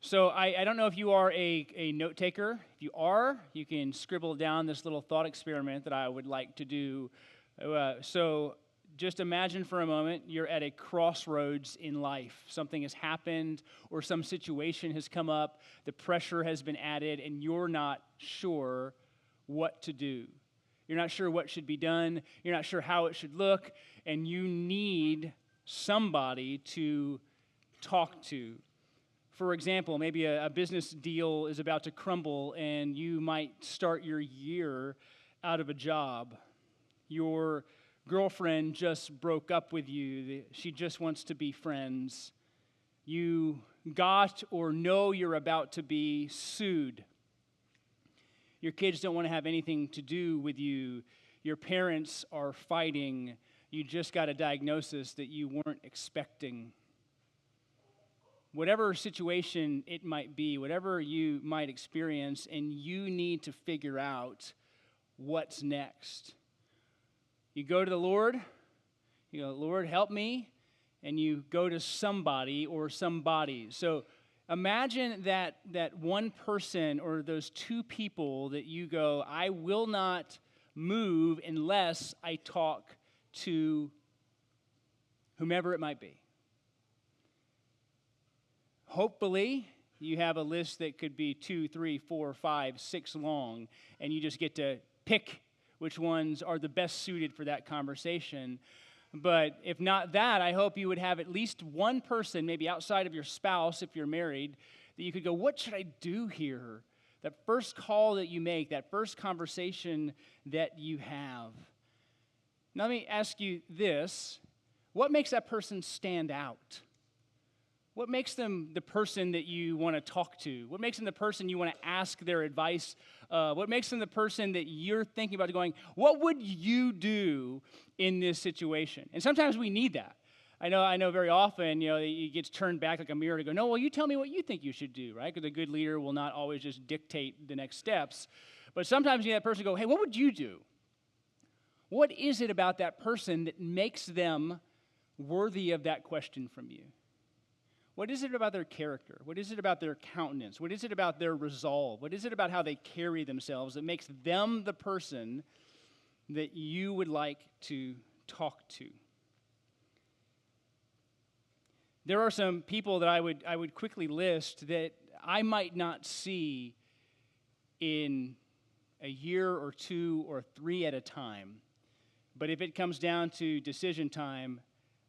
So I don't know if you are a note taker. If you are, you can scribble down this little thought experiment that I would like to do. So just imagine for a moment you're at a crossroads in life. Something has happened or some situation has come up, the pressure has been added, and you're not sure what to do. You're not sure what should be done. You're not sure how it should look, and you need somebody to talk to. For example, maybe a business deal is about to crumble and you might start your year out of a job. Your girlfriend just broke up with you. She just wants to be friends. You got or know you're about to be sued. Your kids don't want to have anything to do with you. Your parents are fighting. You just got a diagnosis that you weren't expecting. Whatever situation it might be, whatever you might experience, and you need to figure out what's next. You go to the Lord, you go, Lord, help me, and you go to somebody or somebodies. So imagine that one person or those two people that you go, I will not move unless I talk to whomever it might be. Hopefully, you have a list that could be 2, 3, 4, 5, 6 long, and you just get to pick which ones are the best suited for that conversation. But if not that, I hope you would have at least one person, maybe outside of your spouse if you're married, that you could go, what should I do here? That first call that you make, that first conversation that you have. Now let me ask you this. What makes that person stand out? What makes them the person that you want to talk to? What makes them the person you want to ask their advice? What makes them the person that you're thinking about going, what would you do in this situation? And sometimes we need that. I know very often, it gets turned back like a mirror to go, no, well, you tell me what you think you should do, right? Because a good leader will not always just dictate the next steps. But sometimes you need that person to go, hey, what would you do? What is it about that person that makes them worthy of that question from you? What is it about their character? What is it about their countenance? What is it about their resolve? What is it about how they carry themselves that makes them the person that you would like to talk to? There are some people that I would quickly list that I might not see in a year or 2 or 3 at a time. But if it comes down to decision time,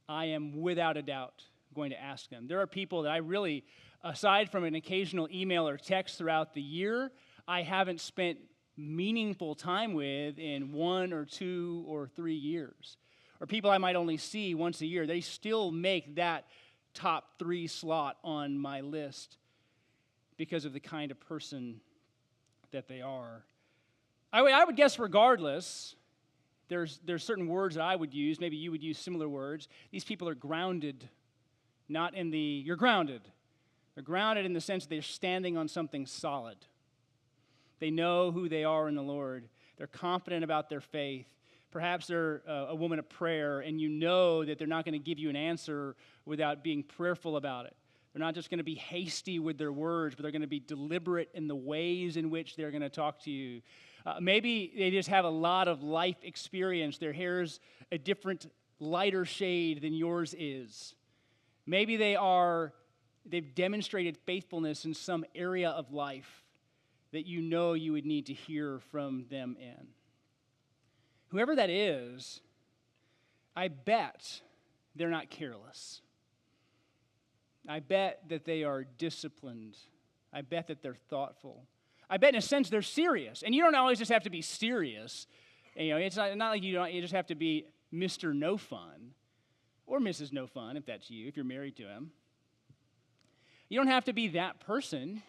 I am without a doubt going to ask them. There are people that I really, aside from an occasional email or text throughout the year, I haven't spent meaningful time with in 1 or 2 or 3 years. Or people I might only see once a year. They still make that top 3 slot on my list because of the kind of person that they are. I would guess regardless, there's certain words that I would use. Maybe you would use similar words. These people are grounded. Not in you're grounded. They're grounded in the sense that they're standing on something solid. They know who they are in the Lord. They're confident about their faith. Perhaps they're a woman of prayer, and you know that they're not going to give you an answer without being prayerful about it. They're not just going to be hasty with their words, but they're going to be deliberate in the ways in which they're going to talk to you. Maybe they just have a lot of life experience. Their hair's a different, lighter shade than yours is. Maybe they've demonstrated faithfulness in some area of life that you know you would need to hear from them in. Whoever that is, I bet they're not careless. I bet that they are disciplined. I bet that they're thoughtful. I bet in a sense they're serious. And you don't always just have to be serious. It's not like you just have to be Mr. No Fun. Or Mrs. No Fun, if that's you, if you're married to him. You don't have to be that person.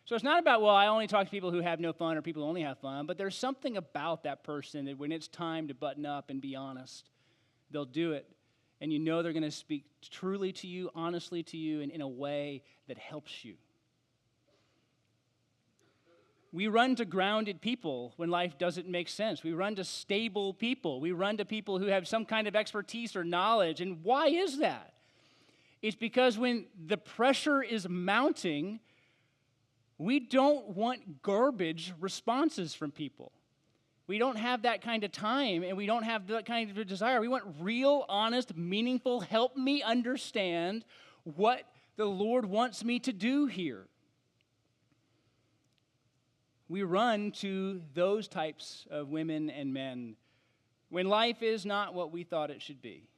So it's not about, well, I only talk to people who have no fun or people who only have fun, but there's something about that person that when it's time to button up and be honest, they'll do it. And you know they're going to speak truly to you, honestly to you, and in a way that helps you. We run to grounded people when life doesn't make sense. We run to stable people. We run to people who have some kind of expertise or knowledge. And why is that? It's because when the pressure is mounting, We don't want garbage responses from people. We don't have that kind of time, and we don't have that kind of desire. We want real, honest, meaningful, help me understand what the Lord wants me to do here. We run to those types of women and men when life is not what we thought it should be.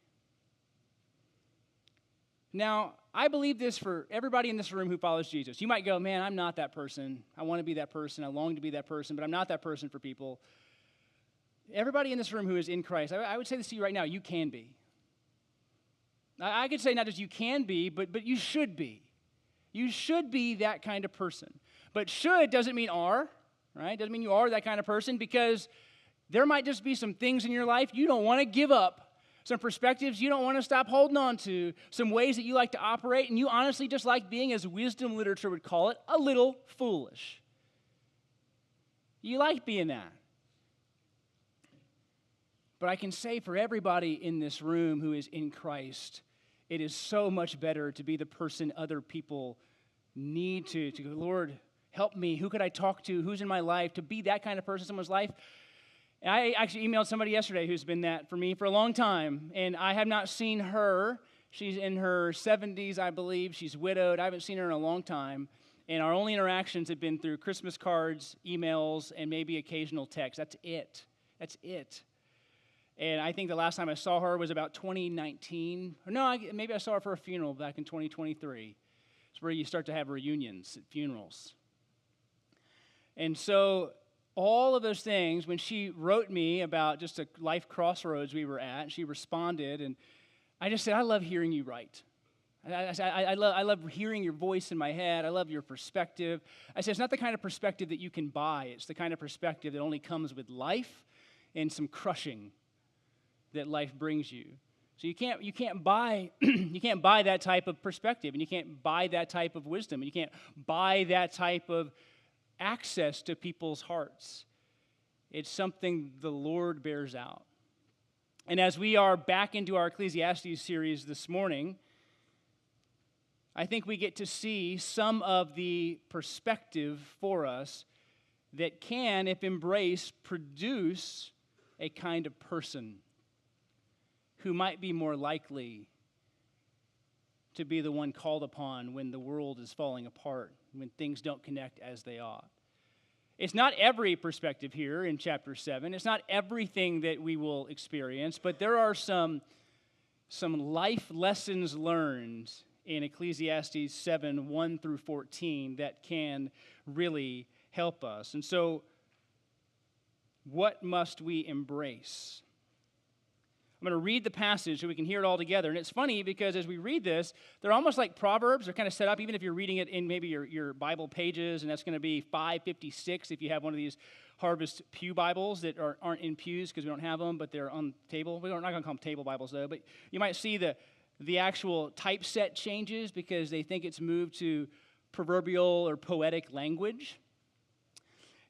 Now, I believe this for everybody in this room who follows Jesus. You might go, man, I'm not that person. I want to be that person. I long to be that person, but I'm not that person for people. Everybody in this room who is in Christ, I would say this to you right now, you can be. I could say not just you can be, but you should be. You should be that kind of person. But should doesn't mean are, right? Doesn't mean you are that kind of person, because there might just be some things in your life you don't want to give up, some perspectives you don't want to stop holding on to, some ways that you like to operate, and you honestly just like being, as wisdom literature would call it, a little foolish. You like being that. But I can say for everybody in this room who is in Christ, it is so much better to be the person other people need to go, Lord, help me. Who could I talk to? Who's in my life? To be that kind of person in someone's life. And I actually emailed somebody yesterday who's been that for me for a long time, and I have not seen her. She's in her 70s, I believe. She's widowed. I haven't seen her in a long time, and our only interactions have been through Christmas cards, emails, and maybe occasional texts. That's it. That's it. And I think the last time I saw her was about 2019. Maybe I saw her for a funeral back in 2023. It's where you start to have reunions at funerals. And so all of those things, when she wrote me about just a life crossroads we were at, she responded, and I just said, I love hearing you write. I love hearing your voice in my head. I love your perspective. I said, it's not the kind of perspective that you can buy. It's the kind of perspective that only comes with life and some crushing that life brings you. So you can't buy you can't buy that type of perspective, and you can't buy that type of wisdom, and you can't buy that type of access to people's hearts. It's something the Lord bears out. And as we are back into our Ecclesiastes series this morning, I think we get to see some of the perspective for us that can, if embraced, produce a kind of person who might be more likely to be the one called upon when the world is falling apart, when things don't connect as they ought. It's not every perspective here in chapter 7. It's not everything that we will experience, but there are some life lessons learned in Ecclesiastes 7, 1 through 14 that can really help us. And so, what must we embrace? I'm going to read the passage so we can hear it all together. And it's funny because as we read this, they're almost like Proverbs. They're kind of set up, even if you're reading it in maybe your Bible pages, and that's going to be 556 if you have one of these Harvest Pew Bibles that aren't in pews because we don't have them, but they're on the table. We're not going to call them table Bibles, though. But you might see the actual typeset changes because they think it's moved to proverbial or poetic language.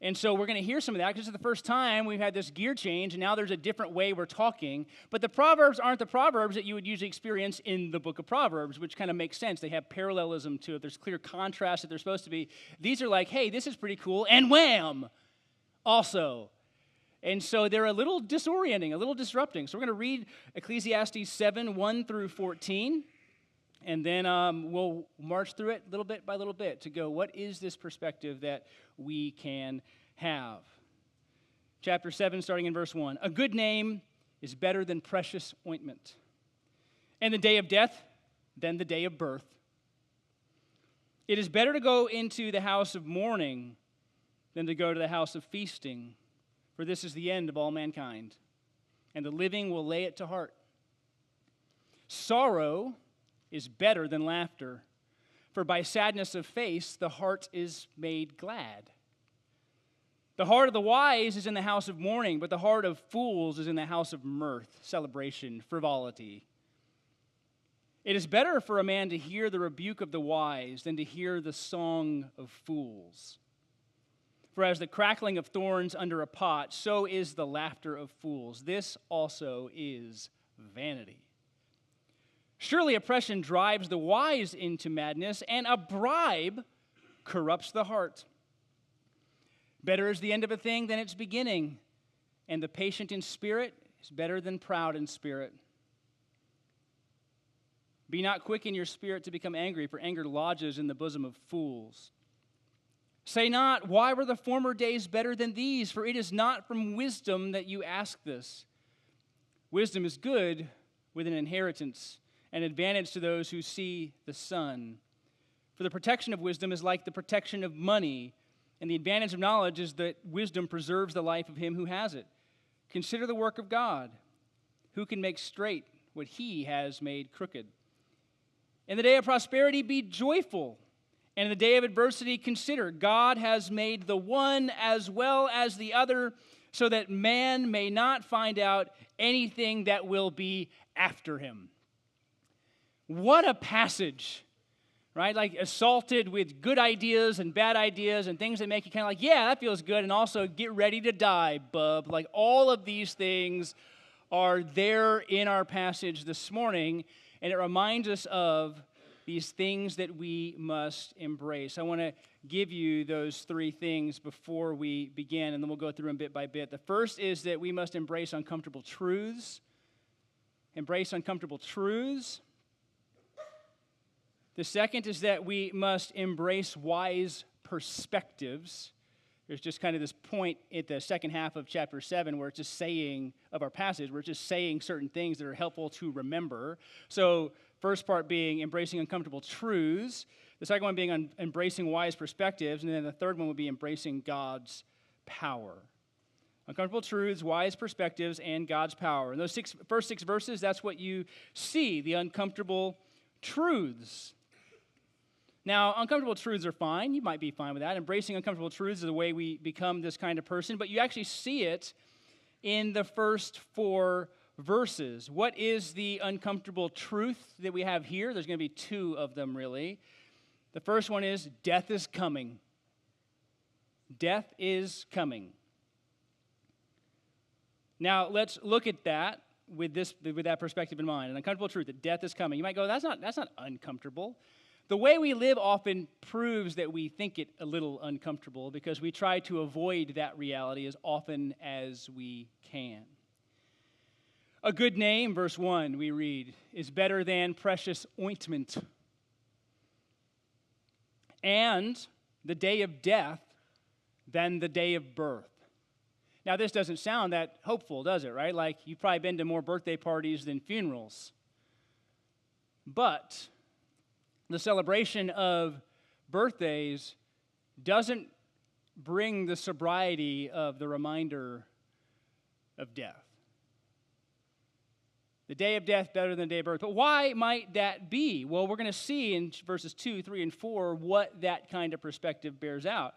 And so we're going to hear some of that because it's the first time we've had this gear change, and now there's a different way we're talking. But the Proverbs aren't the Proverbs that you would usually experience in the book of Proverbs, which kind of makes sense. They have parallelism to it. There's clear contrast that they're supposed to be. These are like, hey, this is pretty cool, and wham, also. And so they're a little disorienting, a little disrupting. So we're going to read Ecclesiastes 7, 1 through 14. And then we'll march through it little bit by little bit to go, what is this perspective that we can have? Chapter 7, starting in verse 1. A good name is better than precious ointment, and the day of death than the day of birth. It is better to go into the house of mourning than to go to the house of feasting, for this is the end of all mankind, and the living will lay it to heart. Sorrow is better than laughter, for by sadness of face the heart is made glad. The heart of the wise is in the house of mourning, but the heart of fools is in the house of mirth, celebration, frivolity. It is better for a man to hear the rebuke of the wise than to hear the song of fools. For as the crackling of thorns under a pot, so is the laughter of fools. This also is vanity. Surely oppression drives the wise into madness, and a bribe corrupts the heart. Better is the end of a thing than its beginning, and the patient in spirit is better than proud in spirit. Be not quick in your spirit to become angry, for anger lodges in the bosom of fools. Say not, why were the former days better than these? For it is not from wisdom that you ask this. Wisdom is good with an inheritance, an advantage to those who see the sun. For the protection of wisdom is like the protection of money, and the advantage of knowledge is that wisdom preserves the life of him who has it. Consider the work of God, who can make straight what he has made crooked. In the day of prosperity be joyful, and in the day of adversity consider God has made the one as well as the other, so that man may not find out anything that will be after him. What a passage, right? Like assaulted with good ideas and bad ideas and things that make you kind of like, yeah, that feels good, and also get ready to die, bub. Like all of these things are there in our passage this morning, and it reminds us of these things that we must embrace. I want to give you those three things before we begin, and then we'll go through them bit by bit. The first is that we must embrace uncomfortable truths. Embrace uncomfortable truths. The second is that we must embrace wise perspectives. There's just kind of this point at the second half of chapter 7 where it's just saying, of our passage, where it's just saying certain things that are helpful to remember. So, first part being embracing uncomfortable truths. The second one being embracing wise perspectives. And then the third one would be embracing God's power. Uncomfortable truths, wise perspectives, and God's power. In those first six verses, that's what you see, the uncomfortable truths. Now, uncomfortable truths are fine. You might be fine with that. Embracing uncomfortable truths is the way we become this kind of person, but you actually see it in the first four verses. What is the uncomfortable truth that we have here? There's going to be two of them, really. The first one is death is coming. Death is coming. Now, let's look at that with that perspective in mind. An uncomfortable truth, that death is coming. You might go, that's not uncomfortable. The way we live often proves that we think it a little uncomfortable because we try to avoid that reality as often as we can. A good name, verse 1, we read, is better than precious ointment. And the day of death than the day of birth. Now, this doesn't sound that hopeful, does it, right? Like, you've probably been to more birthday parties than funerals. But the celebration of birthdays doesn't bring the sobriety of the reminder of death. The day of death better than the day of birth. But why might that be? Well, we're going to see in verses 2, 3, and 4 what that kind of perspective bears out.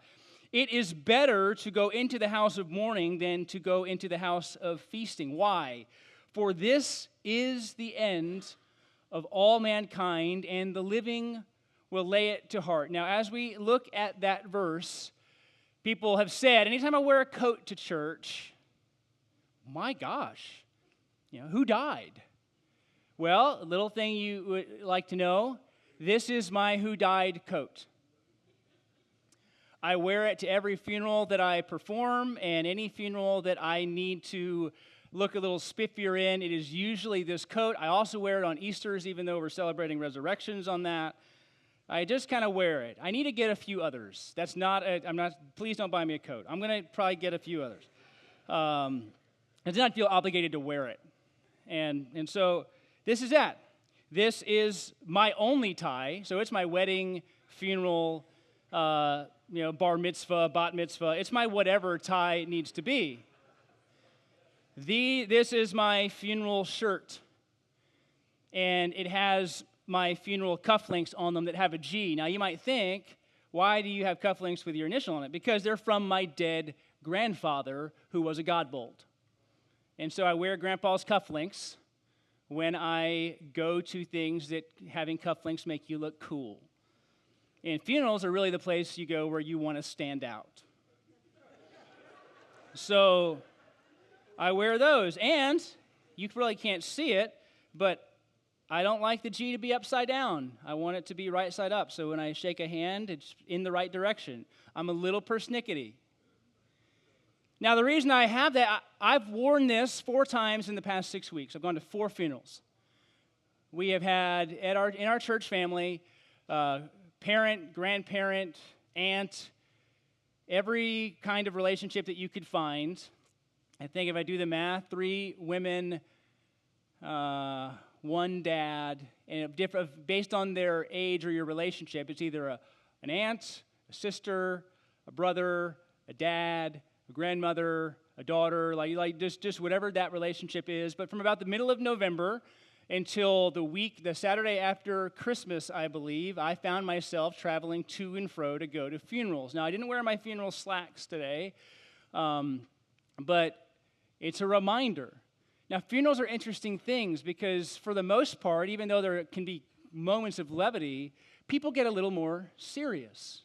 It is better to go into the house of mourning than to go into the house of feasting. Why? For this is the end of all mankind, and the living will lay it to heart. Now, as we look at that verse, people have said, anytime I wear a coat to church, my gosh, who died? Well, a little thing you would like to know, this is my who died coat. I wear it to every funeral that I perform, and any funeral that I need to look a little spiffier in, it is usually this coat. I also wear it on Easters, even though we're celebrating resurrections on that. I just kind of wear it. I need to get a few others. Please don't buy me a coat. I'm going to probably get a few others. I do not feel obligated to wear it. And so this is that. This is my only tie. So it's my wedding, funeral, bar mitzvah, bat mitzvah. It's my whatever tie needs to be. This is my funeral shirt, and it has my funeral cufflinks on them that have a G. Now, you might think, why do you have cufflinks with your initial on it? Because they're from my dead grandfather, who was a godbold. And so I wear Grandpa's cufflinks when I go to things that having cufflinks make you look cool. And funerals are really the place you go where you want to stand out. So I wear those, and you really can't see it, but I don't like the G to be upside down. I want it to be right side up. So when I shake a hand, it's in the right direction. I'm a little persnickety. Now, the reason I have that, I've worn this 4 times in the past 6 weeks. I've gone to 4 funerals. We have had, in our church family, parent, grandparent, aunt, every kind of relationship that you could find. I think if I do the math, 3 women, 1 dad, and based on their age or your relationship, it's either an aunt, a sister, a brother, a dad, a grandmother, a daughter, like just whatever that relationship is. But from about the middle of November until the Saturday after Christmas, I believe, I found myself traveling to and fro to go to funerals. Now, I didn't wear my funeral slacks today, but it's a reminder. Now, funerals are interesting things because for the most part, even though there can be moments of levity, people get a little more serious.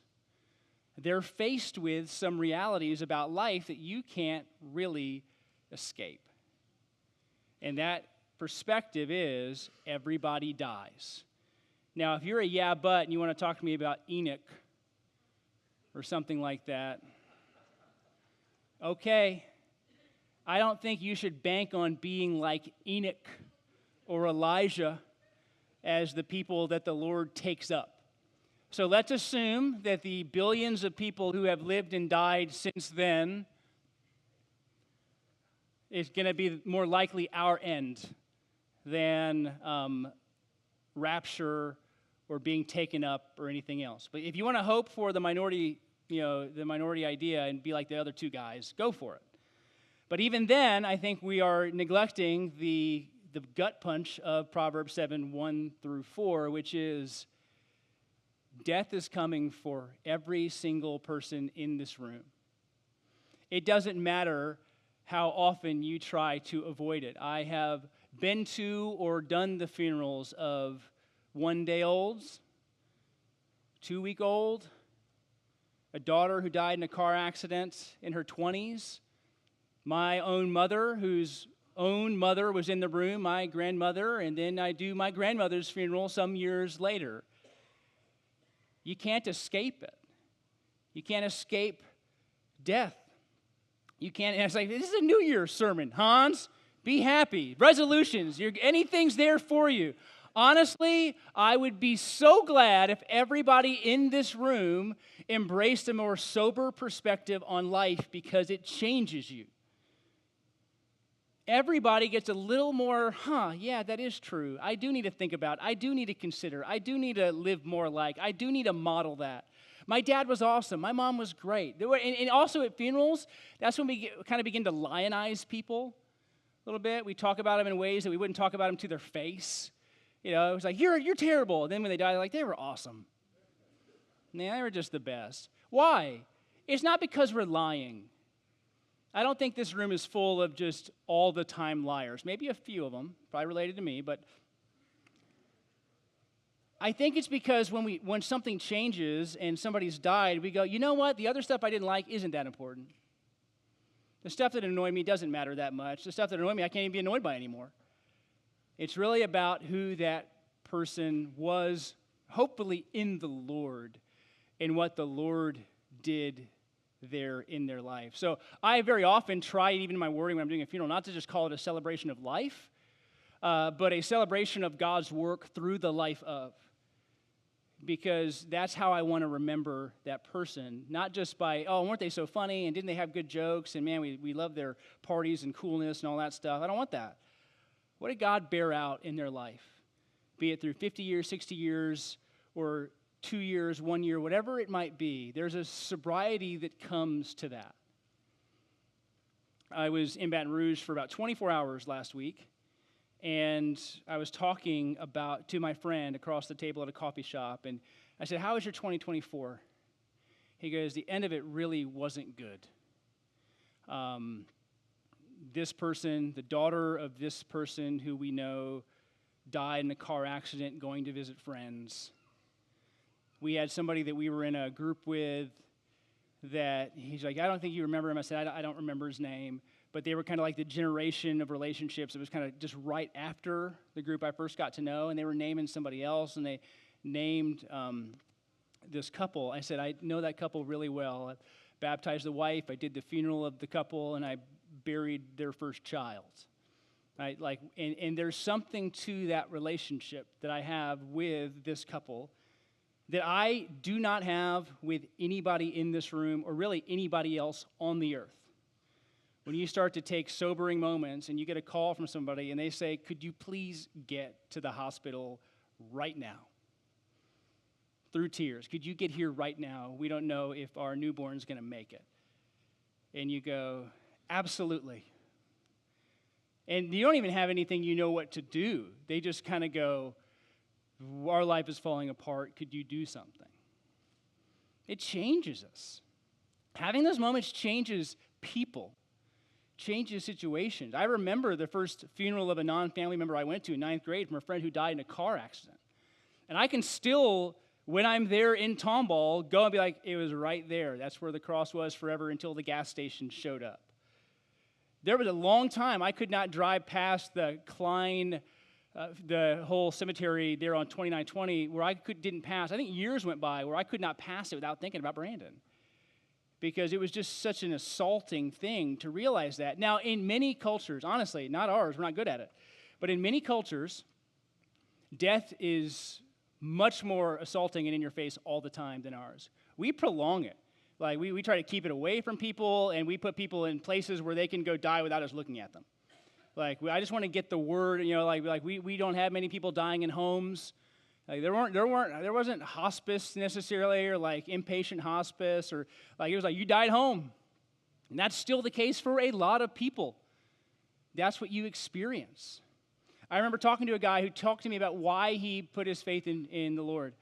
They're faced with some realities about life that you can't really escape. And that perspective is everybody dies. Now, if you're a yeah, but, and you want to talk to me about Enoch or something like that, okay. I don't think you should bank on being like Enoch or Elijah as the people that the Lord takes up. So let's assume that the billions of people who have lived and died since then is going to be more likely our end than rapture or being taken up or anything else. But if you want to hope for the minority idea and be like the other 2 guys, go for it. But even then, I think we are neglecting the gut punch of Proverbs 7, 1 through 4, which is death is coming for every single person in this room. It doesn't matter how often you try to avoid it. I have been to or done the funerals of 1-day-olds, 2-week-old, a daughter who died in a car accident in her 20s, my own mother, whose own mother was in the room, my grandmother, and then I do my grandmother's funeral some years later. You can't escape it. You can't escape death. You can't, and it's like, this is a New Year's sermon, Hans. Be happy. Resolutions. Anything's there for you. Honestly, I would be so glad if everybody in this room embraced a more sober perspective on life because it changes you. Everybody gets a little more, yeah, that is true. I do need to think about it. I do need to consider. I do need to live more like. I do need to model that. My dad was awesome. My mom was great. And also at funerals, that's when we kind of begin to lionize people a little bit. We talk about them in ways that we wouldn't talk about them to their face. You know, it was like, you're terrible. And then when they die, they're like, they were awesome. Man, they were just the best. Why? It's not because we're lying. I don't think this room is full of just all the time liars. Maybe a few of them, probably related to me, but I think it's because when something changes and somebody's died, we go, you know what? The other stuff I didn't like isn't that important. The stuff that annoyed me doesn't matter that much. The stuff that annoyed me, I can't even be annoyed by anymore. It's really about who that person was, hopefully in the Lord, and what the Lord did there in their life. So I very often try, even in my wording when I'm doing a funeral, not to just call it a celebration of life, but a celebration of God's work through the life of. Because that's how I want to remember that person, not just by, oh, weren't they so funny, and didn't they have good jokes, and man, we love their parties and coolness and all that stuff. I don't want that. What did God bear out in their life? Be it through 50 years, 60 years, or 2 years, 1 year, whatever it might be, there's a sobriety that comes to that. I was in Baton Rouge for about 24 hours last week, and I was talking to my friend across the table at a coffee shop, and I said, how was your 2024? He goes, the end of it really wasn't good. This person, the daughter of this person who we know, died in a car accident going to visit friends. We had somebody that we were in a group with that he's like, I don't think you remember him. I said, I don't remember his name. but they were kind of like the generation of relationships. It was kind of just right after the group I first got to know, and they were naming somebody else, and they named this couple. I said, I know that couple really well. I baptized the wife, I did the funeral of the couple, and I buried their first child. Right? And there's something to that relationship that I have with this couple that I do not have with anybody in this room or really anybody else on the earth. When you start to take sobering moments and you get a call from somebody and they say, could you please get to the hospital right now? Through tears, could you get here right now? We don't know if our newborn's going to make it. And you go, absolutely. And you don't even have anything you know what to do. They just kind of go, our life is falling apart. Could you do something? It changes us. Having those moments changes people, changes situations. I remember the first funeral of a non-family member I went to in 9th grade from a friend who died in a car accident. And I can still, when I'm there in Tomball, go and be like, it was right there. That's where the cross was forever until the gas station showed up. There was a long time I could not drive past the Klein, the whole cemetery there on 2920 where didn't pass. I think years went by where I could not pass it without thinking about Brandon because it was just such an assaulting thing to realize that. Now, in many cultures, honestly, not ours, we're not good at it, but in many cultures, death is much more assaulting and in your face all the time than ours. We prolong it. Like, we try to keep it away from people, and we put people in places where they can go die without us looking at them. Like, I just want to get the word, we don't have many people dying in homes. Like, there wasn't hospice necessarily, or like inpatient hospice, or like, it was like, you died home. And that's still the case for a lot of people. That's what you experience. I remember talking to a guy who talked to me about why he put his faith in the Lord.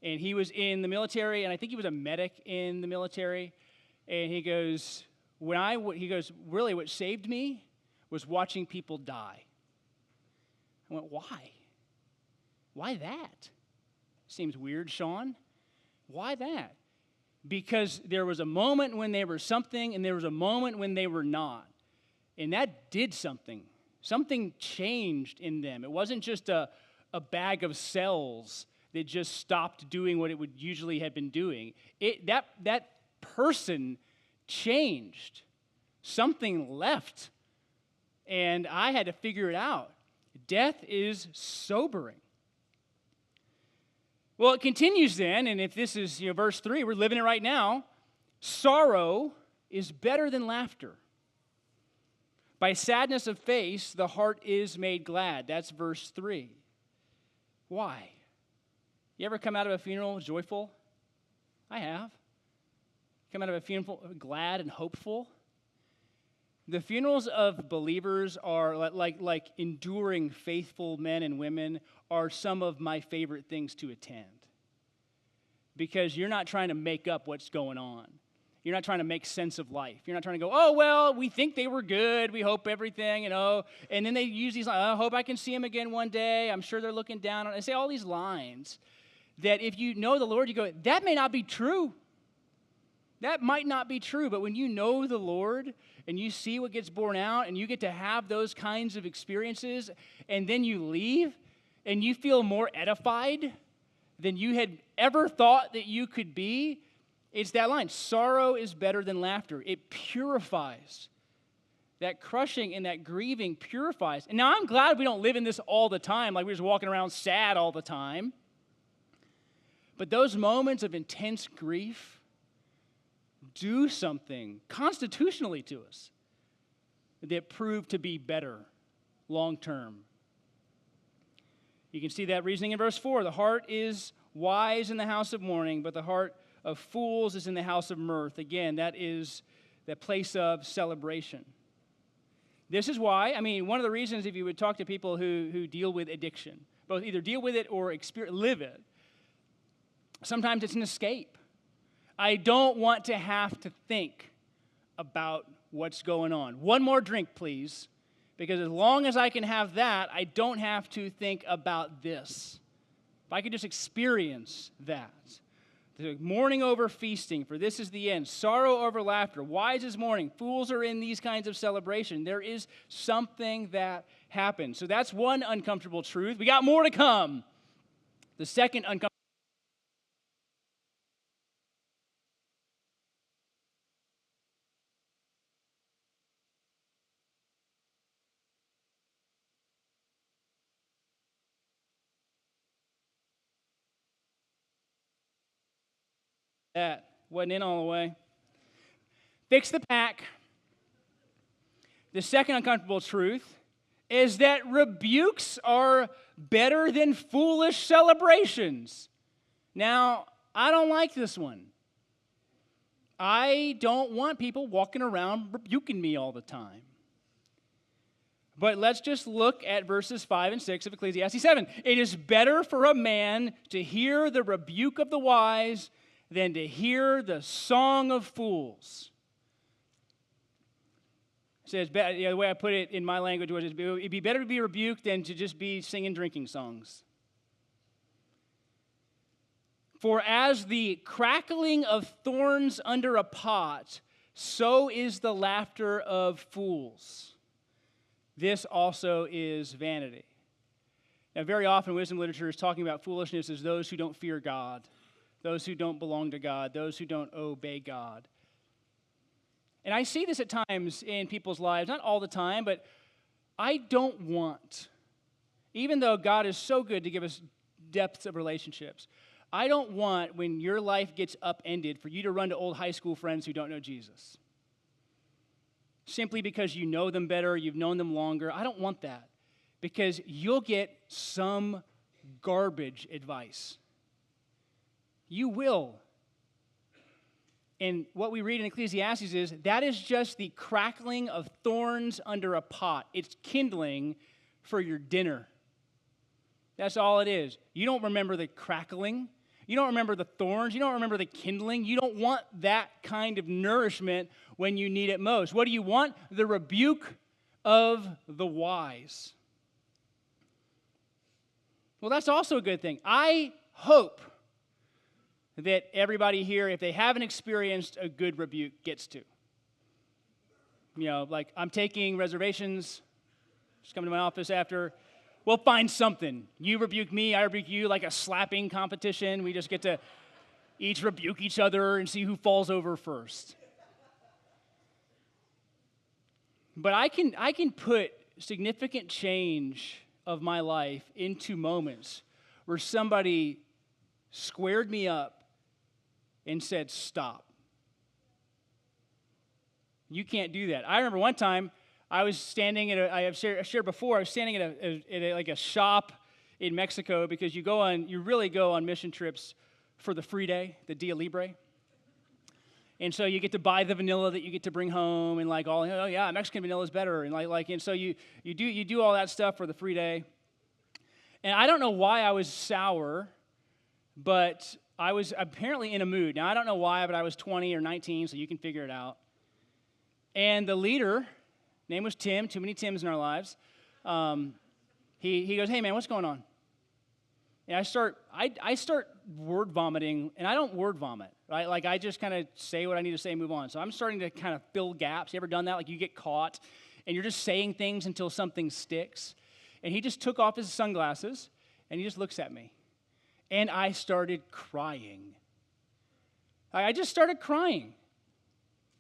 And he was in the military, and I think he was a medic in the military. And he goes, really what saved me was watching people die. I went, why? Why that? Seems weird, Sean. Why that? Because there was a moment when they were something, and there was a moment when they were not. And that did something. Something changed in them. It wasn't just a bag of cells that just stopped doing what it would usually have been doing. That person changed. Something left. And I had to figure it out. Death is sobering. Well, it continues then, and if this is verse 3, we're living it right now. Sorrow is better than laughter. By sadness of face, the heart is made glad. That's verse 3. Why? You ever come out of a funeral joyful? I have. Come out of a funeral glad and hopeful? The funerals of believers are like enduring faithful men and women are some of my favorite things to attend. Because you're not trying to make up what's going on. You're not trying to make sense of life. You're not trying to go, oh, well, we think they were good. We hope everything, And then they use these lines, I hope I can see them again one day. I'm sure they're looking down on it. They say all these lines that if you know the Lord, you go, that may not be true. That might not be true, but when you know the Lord and you see what gets borne out and you get to have those kinds of experiences and then you leave and you feel more edified than you had ever thought that you could be, it's that line, sorrow is better than laughter. It purifies. That crushing and that grieving purifies. And now I'm glad we don't live in this all the time, like we're just walking around sad all the time. But those moments of intense grief do something constitutionally to us that prove to be better long term. You can see that reasoning in verse 4. The heart is wise in the house of mourning, but the heart of fools is in the house of mirth. Again, that is the place of celebration. This is why, one of the reasons if you would talk to people who deal with addiction, both either deal with it or live it, sometimes it's an escape. I don't want to have to think about what's going on. One more drink, please, because as long as I can have that, I don't have to think about this. If I could just experience that. Mourning over feasting, for this is the end. Sorrow over laughter. Wise is mourning. Fools are in these kinds of celebration. There is something that happens. So that's one uncomfortable truth. We got more to come. The second uncomfortable that wasn't in all the way. Fix the pack. The second uncomfortable truth is that rebukes are better than foolish celebrations. Now, I don't like this one. I don't want people walking around rebuking me all the time. But let's just look at verses 5 and 6 of Ecclesiastes 7. It is better for a man to hear the rebuke of the wise than to hear the song of fools. It says, the way I put it in my language was, it'd be better to be rebuked than to just be singing drinking songs. For as the crackling of thorns under a pot, so is the laughter of fools. This also is vanity. Now, very often wisdom literature is talking about foolishness as those who don't fear God, those who don't belong to God, those who don't obey God. And I see this at times in people's lives, not all the time, but I don't want, even though God is so good to give us depths of relationships, I don't want, when your life gets upended, for you to run to old high school friends who don't know Jesus. Simply because you know them better, you've known them longer. I don't want that, because you'll get some garbage advice. You will. And what we read in Ecclesiastes is, that is just the crackling of thorns under a pot. It's kindling for your dinner. That's all it is. You don't remember the crackling. You don't remember the thorns. You don't remember the kindling. You don't want that kind of nourishment when you need it most. What do you want? The rebuke of the wise. Well, that's also a good thing. I hope that everybody here, if they haven't experienced a good rebuke, gets to. You know, like, I'm taking reservations. Just come to my office after. We'll find something. You rebuke me, I rebuke you, like a slapping competition. We just get to each rebuke each other and see who falls over first. But I can put significant change of my life into moments where somebody squared me up and said, stop. You can't do that. I remember one time I was standing at I shared before, I was standing at a shop in Mexico, because you really go on mission trips for the free day, the Dia Libre. And so you get to buy the vanilla that you get to bring home, and like, oh yeah, Mexican vanilla is better, and and so you do all that stuff for the free day. And I don't know why I was sour, but I was apparently in a mood. Now, I don't know why, but I was 20 or 19, so you can figure it out. And the leader, name was Tim, too many Tims in our lives, he goes, hey man, what's going on? And I start word vomiting, and I don't word vomit, right? Like, I just kind of say what I need to say and move on. So I'm starting to kind of fill gaps. You ever done that? Like, you get caught, and you're just saying things until something sticks. And he just took off his sunglasses, and he just looks at me. And I started crying. I just started crying.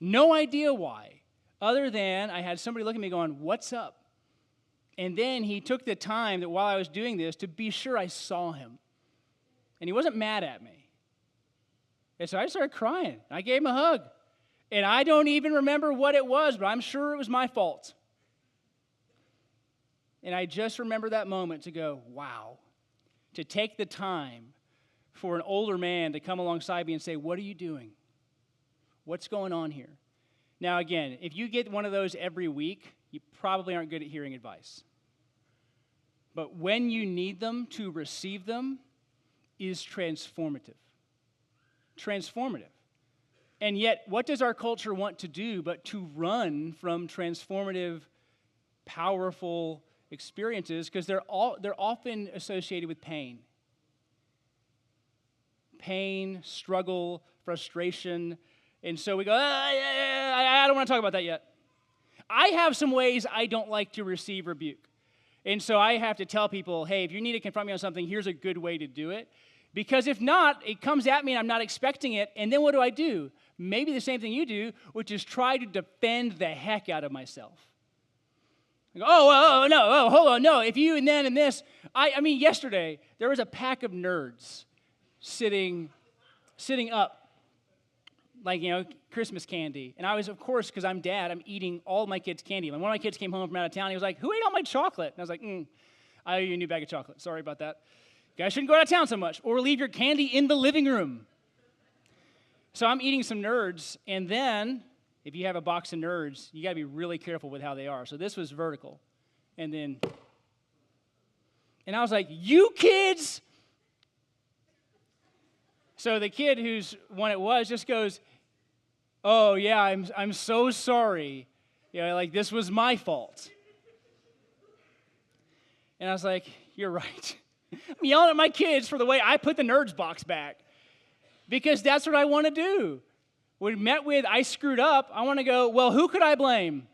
No idea why, other than I had somebody look at me going, what's up? And then he took the time that while I was doing this to be sure I saw him. And he wasn't mad at me. And so I started crying. I gave him a hug. And I don't even remember what it was, but I'm sure it was my fault. And I just remember that moment to go, wow. To take the time for an older man to come alongside me and say, what are you doing? What's going on here? Now, again, if you get one of those every week, you probably aren't good at hearing advice. But when you need them, to receive them is transformative. Transformative. And yet, what does our culture want to do but to run from transformative, powerful experiences, because they're often associated with pain. pain, struggle, frustration. And so we go, I don't want to talk about that yet. I have some ways I don't like to receive rebuke. And so I have to tell people, hey, if you need to confront me on something, here's a good way to do it. Because if not, it comes at me and I'm not expecting it. And then what do? Maybe the same thing you do, which is try to defend the heck out of myself. I go, no, hold on, no. If you and then and this. I mean, yesterday, there was a pack of nerds sitting up. Like, Christmas candy. And I was, of course, because I'm dad, I'm eating all my kids' candy. When one of my kids came home from out of town, he was like, who ate all my chocolate? And I was like, I owe you a new bag of chocolate. Sorry about that. You guys shouldn't go out of town so much. Or leave your candy in the living room. So I'm eating some nerds. And then, if you have a box of nerds, you got to be really careful with how they are. So this was vertical. And I was like, you kids! So the kid whose one it was just goes, oh, yeah, I'm so sorry. This was my fault. And I was like, you're right. I'm yelling at my kids for the way I put the nerds box back because that's what I want to do. When met with, I screwed up, I want to go, well, who could I blame?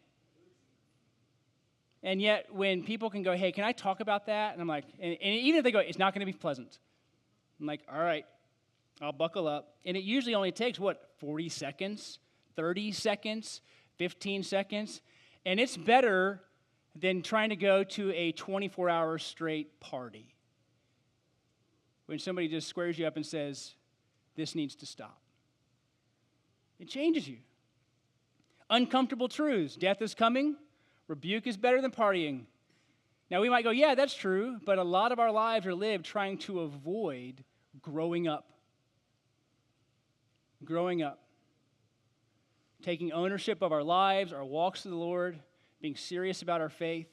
And yet when people can go, hey, can I talk about that? And I'm like, and even if they go, it's not going to be pleasant. I'm like, all right. I'll buckle up. And it usually only takes, 40 seconds, 30 seconds, 15 seconds. And it's better than trying to go to a 24-hour straight party when somebody just squares you up and says, this needs to stop. It changes you. Uncomfortable truths. Death is coming. Rebuke is better than partying. Now, we might go, yeah, that's true, but a lot of our lives are lived trying to avoid growing up. Growing up, taking ownership of our lives, our walks with the Lord, being serious about our faith,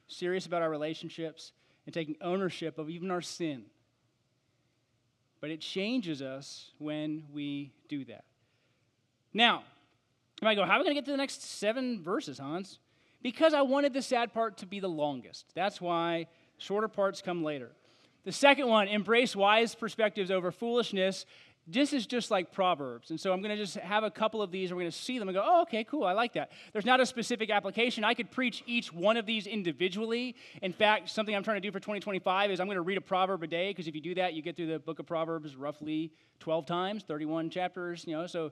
serious about our relationships, and taking ownership of even our sin. But it changes us when we do that. Now, you might go, how are we going to get to the next 7 verses, Hans? Because I wanted the sad part to be the longest. That's why shorter parts come later. The second one, embrace wise perspectives over foolishness. This is just like Proverbs. And so I'm going to just have a couple of these, and we're going to see them and go, oh, okay, cool, I like that. There's not a specific application. I could preach each one of these individually. In fact, something I'm trying to do for 2025 is I'm going to read a proverb a day, because if you do that, you get through the book of Proverbs roughly 12 times, 31 chapters, so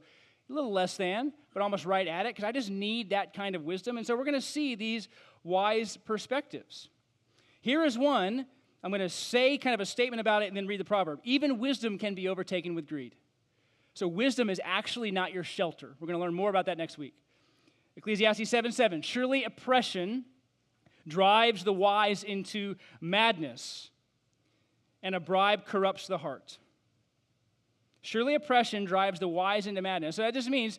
a little less than, but almost right at it, because I just need that kind of wisdom. And so we're going to see these wise perspectives. Here is one. I'm going to say kind of a statement about it and then read the proverb. Even wisdom can be overtaken with greed. So wisdom is actually not your shelter. We're going to learn more about that next week. Ecclesiastes 7:7. Surely oppression drives the wise into madness, and a bribe corrupts the heart. Surely oppression drives the wise into madness. So that just means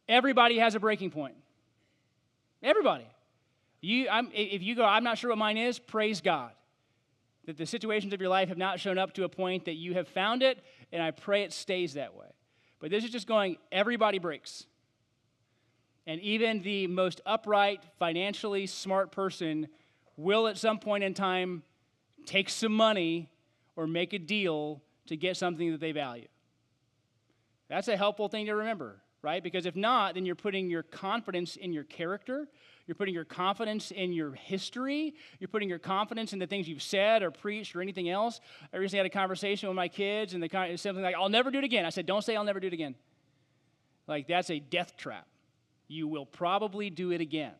everybody has a breaking point. Everybody. If you go, I'm not sure what mine is, praise God that the situations of your life have not shown up to a point that you have found it, and I pray it stays that way. But this is just going, everybody breaks. And even the most upright, financially smart person will at some point in time take some money or make a deal to get something that they value. That's a helpful thing to remember, right? Because if not, then you're putting your confidence in your character. You're putting your confidence in your history. You're putting your confidence in the things you've said or preached or anything else. I recently had a conversation with my kids, and something like, I'll never do it again. I said, don't say I'll never do it again. Like, that's a death trap. You will probably do it again,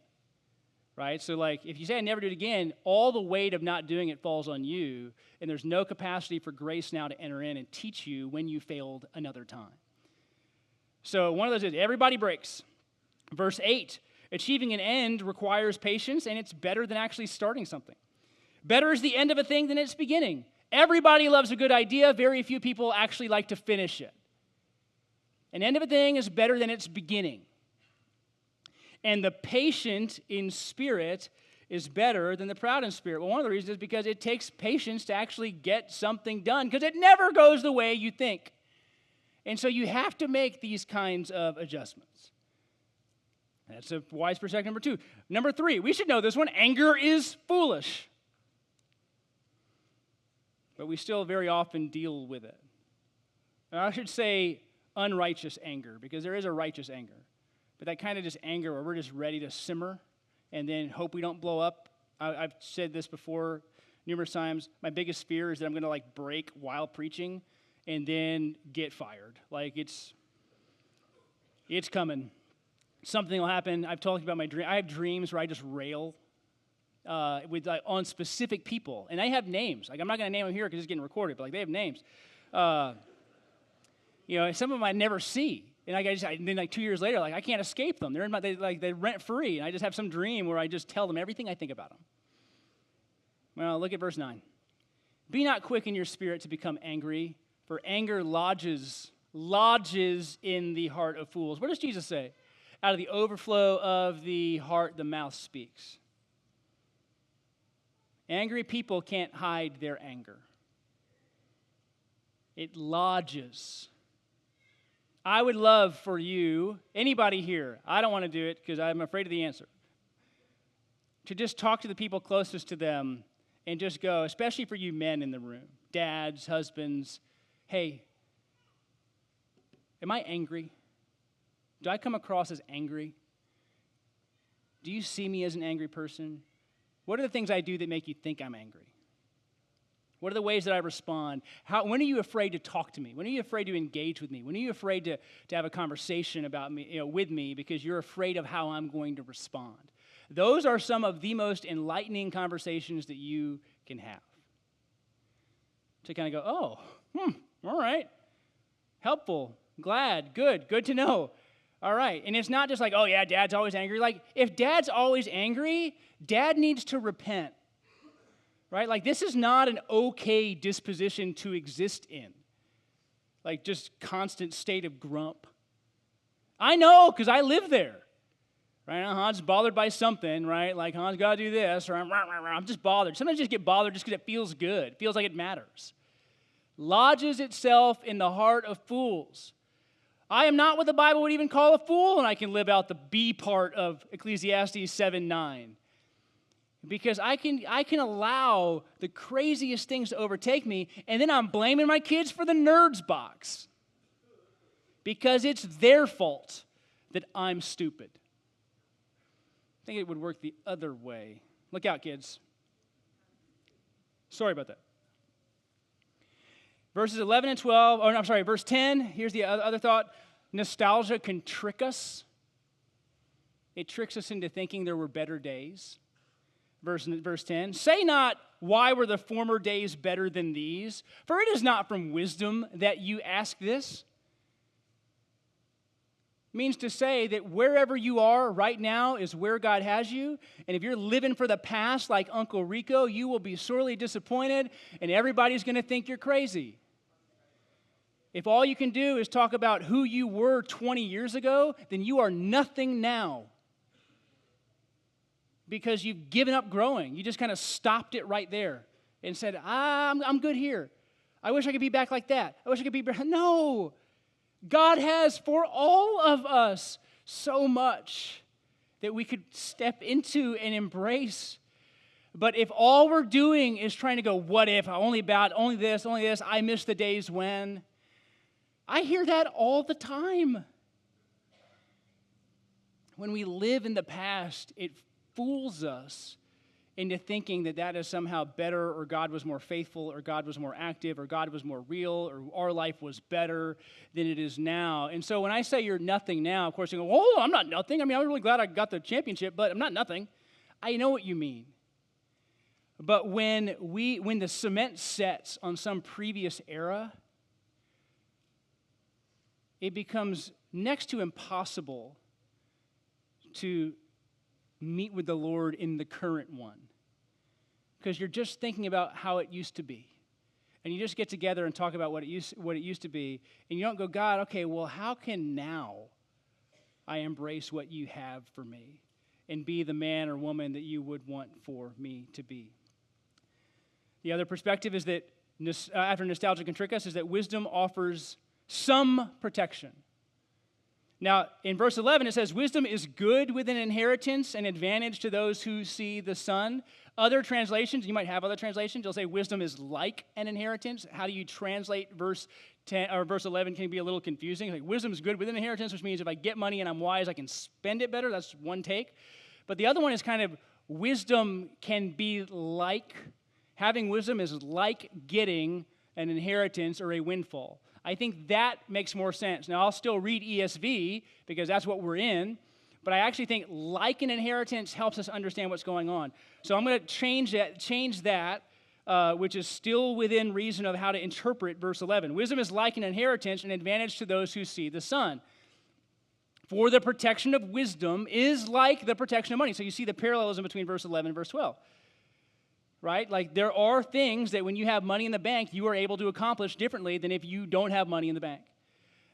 right? So, if you say I never do it again, all the weight of not doing it falls on you, and there's no capacity for grace now to enter in and teach you when you failed another time. So one of those is everybody breaks. Verse 8, achieving an end requires patience, and it's better than actually starting something. Better is the end of a thing than its beginning. Everybody loves a good idea. Very few people actually like to finish it. An end of a thing is better than its beginning. And the patient in spirit is better than the proud in spirit. Well, one of the reasons is because it takes patience to actually get something done, because it never goes the way you think. And so you have to make these kinds of adjustments. That's a wise perspective number 2. Number 3, we should know this one. Anger is foolish. But we still very often deal with it. Or I should say unrighteous anger, because there is a righteous anger. But that kind of just anger where we're just ready to simmer and then hope we don't blow up. I've said this before numerous times. My biggest fear is that I'm going to break while preaching and then get fired. It's coming. Something will happen. I've talked about my dream. I have dreams where I just rail on specific people, and I have names. I'm not going to name them here because it's getting recorded, but they have names. Some of them I never see, and then 2 years later, I can't escape them. They're rent free, and I just have some dream where I just tell them everything I think about them. Well, look at verse 9. Be not quick in your spirit to become angry, for anger lodges in the heart of fools. What does Jesus say? Out of the overflow of the heart, the mouth speaks. Angry people can't hide their anger. It lodges. I would love for you, anybody here, I don't want to do it because I'm afraid of the answer, to just talk to the people closest to them and just go, especially for you men in the room, dads, husbands, hey, am I angry? Do I come across as angry? Do you see me as an angry person? What are the things I do that make you think I'm angry? What are the ways that I respond? When are you afraid to talk to me? When are you afraid to engage with me? When are you afraid to have a conversation about me, with me because you're afraid of how I'm going to respond? Those are some of the most enlightening conversations that you can have. To kind of go, all right, helpful, glad, good to know. All right, and it's not just oh yeah, dad's always angry. If dad's always angry, dad needs to repent, right? This is not an okay disposition to exist in, just constant state of grump. I know, because I live there, right? Han's bothered by something, right? Han's got to do this, or I'm just bothered. Sometimes I just get bothered just because it feels good. It feels like it matters. Lodges itself in the heart of fools. I am not what the Bible would even call a fool, and I can live out the B part of Ecclesiastes 7:9. Because I can allow the craziest things to overtake me, and then I'm blaming my kids for the nerds box. Because it's their fault that I'm stupid. I think it would work the other way. Look out, kids. Sorry about that. Verses 11 and 12, verse 10, here's the other thought. Nostalgia can trick us. It tricks us into thinking there were better days. Verse 10, say not, why were the former days better than these? For it is not from wisdom that you ask this. It means to say that wherever you are right now is where God has you. And if you're living for the past like Uncle Rico, you will be sorely disappointed, and everybody's going to think you're crazy. If all you can do is talk about who you were 20 years ago, then you are nothing now. Because you've given up growing. You just kind of stopped it right there and said, I'm good here. I wish I could be back like that. I wish I could be back. No. God has for all of us so much that we could step into and embrace. But if all we're doing is trying to go, what if, only this, I miss the days when. I hear that all the time. When we live in the past, it fools us into thinking that is somehow better, or God was more faithful, or God was more active, or God was more real, or our life was better than it is now. And so when I say you're nothing now, of course you go, oh, I'm not nothing. I'm really glad I got the championship, but I'm not nothing. I know what you mean. But when the cement sets on some previous era, it becomes next to impossible to meet with the Lord in the current one. Because you're just thinking about how it used to be. And you just get together and talk about what it used to be. And you don't go, God, okay, well, how can now I embrace what you have for me and be the man or woman that you would want for me to be? The other perspective is that, after nostalgia can trick us, is that wisdom offers some protection. Now, in verse 11, it says, wisdom is good with an inheritance and advantage to those who see the sun. Other translations, you might have other translations, they'll say wisdom is like an inheritance. How do you translate verse 10 or verse 11 can be a little confusing. Like wisdom is good with an inheritance, which means if I get money and I'm wise, I can spend it better. That's one take. But the other one is kind of wisdom can be like, having wisdom is like getting an inheritance or a windfall. I think that makes more sense. Now, I'll still read ESV because that's what we're in, but I actually think like an inheritance helps us understand what's going on. So I'm going to change that, which is still within reason of how to interpret verse 11. Wisdom is like an inheritance, an advantage to those who see the sun. For the protection of wisdom is like the protection of money. So you see the parallelism between verse 11 and verse 12. Right? Like there are things that when you have money in the bank, you are able to accomplish differently than if you don't have money in the bank.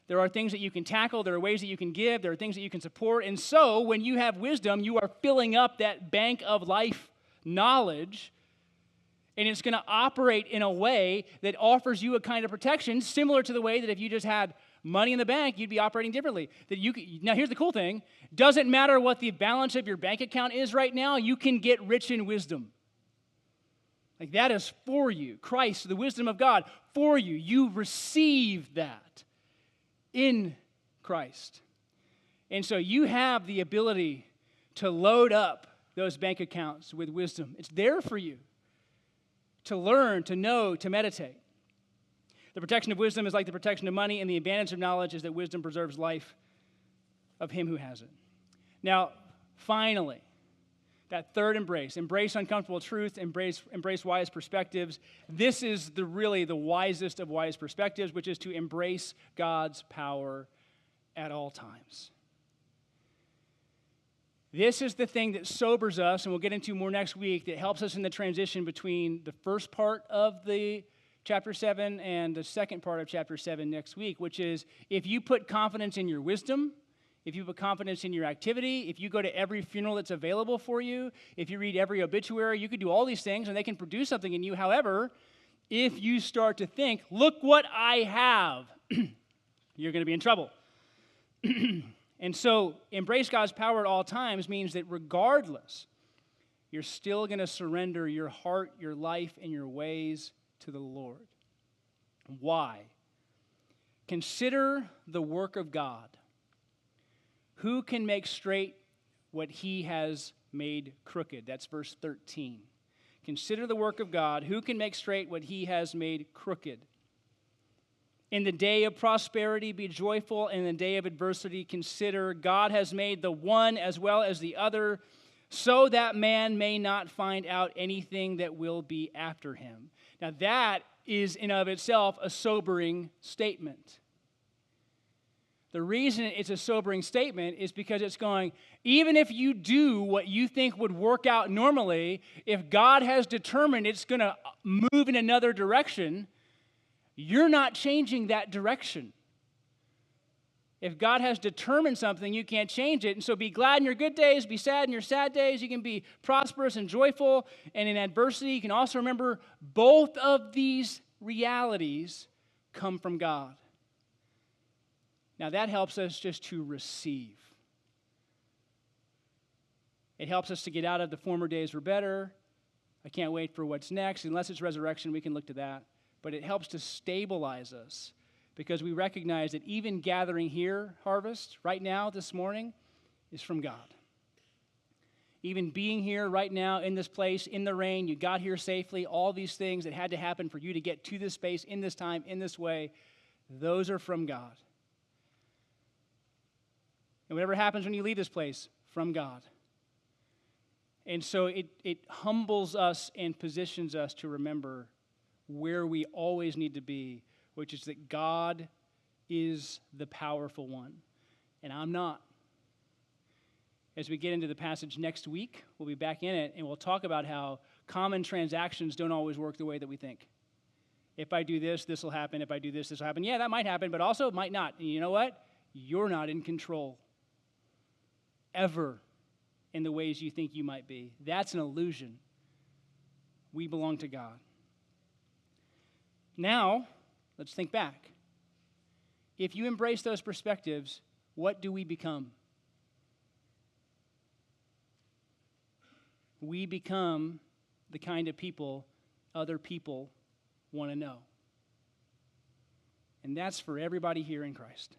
There are things that you can tackle. There are ways that you can give. There are things that you can support. And so when you have wisdom, you are filling up that bank of life knowledge, and it's going to operate in a way that offers you a kind of protection similar to the way that if you just had money in the bank, you'd be operating differently. Now, here's the cool thing. Doesn't matter what the balance of your bank account is right now, you can get rich in wisdom. Like that is for you. Christ, the wisdom of God, for you. You receive that in Christ. And so you have the ability to load up those bank accounts with wisdom. It's there for you to learn, to know, to meditate. The protection of wisdom is like the protection of money, and the advantage of knowledge is that wisdom preserves life of him who has it. Now, finally, that third embrace uncomfortable truth, embrace wise perspectives. This is really the wisest of wise perspectives, which is to embrace God's power at all times. This is the thing that sobers us, and we'll get into more next week, that helps us in the transition between the first part of the chapter 7 and the second part of chapter 7 next week, which is if you put confidence in your wisdom, if you put confidence in your activity, if you go to every funeral that's available for you, if you read every obituary, you could do all these things and they can produce something in you. However, if you start to think, look what I have, you're going to be in trouble. And so embrace God's power at all times means that regardless, you're still going to surrender your heart, your life, and your ways to the Lord. Why? Consider the work of God. Who can make straight what he has made crooked? That's verse 13. Consider the work of God. Who can make straight what he has made crooked? In the day of prosperity, be joyful. In the day of adversity, consider God has made the one as well as the other, so that man may not find out anything that will be after him. Now that is in of itself a sobering statement. The reason it's a sobering statement is because it's going, even if you do what you think would work out normally, if God has determined it's going to move in another direction, you're not changing that direction. If God has determined something, you can't change it. And so be glad in your good days, be sad in your sad days. You can be prosperous and joyful. And in adversity, you can also remember both of these realities come from God. Now, that helps us just to receive. It helps us to get out of the former days were better. I can't wait for what's next. Unless it's resurrection, we can look to that. But it helps to stabilize us because we recognize that even gathering here, Harvest, right now, this morning, is from God. Even being here right now in this place, in the rain, you got here safely, all these things that had to happen for you to get to this space in this time, in this way, those are from God. And whatever happens when you leave this place, from God. And so it humbles us and positions us to remember where we always need to be, which is that God is the powerful one, and I'm not. As we get into the passage next week, we'll be back in it, and we'll talk about how common transactions don't always work the way that we think. If I do this, this will happen. If I do this, this will happen. Yeah, that might happen, but also it might not. And you know what? You're not in control ever in the ways you think you might be. That's an illusion. We belong to God. Now, let's think back. If you embrace those perspectives, what do we become? We become the kind of people other people want to know. And that's for everybody here in Christ.